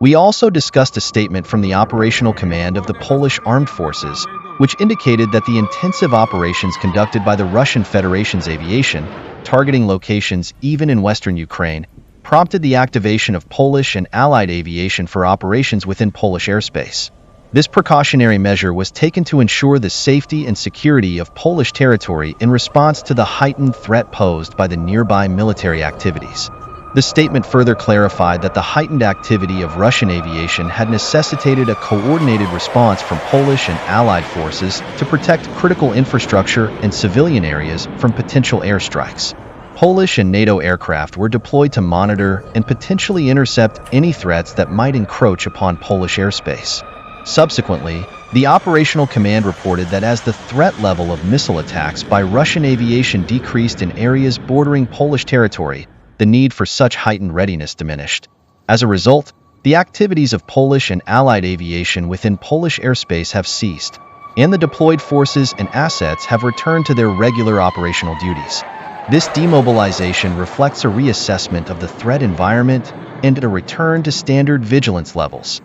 We also discussed a statement from the operational command of the Polish Armed Forces, which indicated that the intensive operations conducted by the Russian Federation's aviation, targeting locations even in western Ukraine, prompted the activation of Polish and Allied aviation for operations within Polish airspace. This precautionary measure was taken to ensure the safety and security of Polish territory in response to the heightened threat posed by the nearby military activities. The statement further clarified that the heightened activity of Russian aviation had necessitated a coordinated response from Polish and Allied forces to protect critical infrastructure and civilian areas from potential airstrikes. Polish and NATO aircraft were deployed to monitor and potentially intercept any threats that might encroach upon Polish airspace. Subsequently, the operational command reported that as the threat level of missile attacks by Russian aviation decreased in areas bordering Polish territory, the need for such heightened readiness diminished. As a result, the activities of Polish and Allied aviation within Polish airspace have ceased, and the deployed forces and assets have returned to their regular operational duties. This demobilization reflects a reassessment of the threat environment and a return to standard vigilance levels.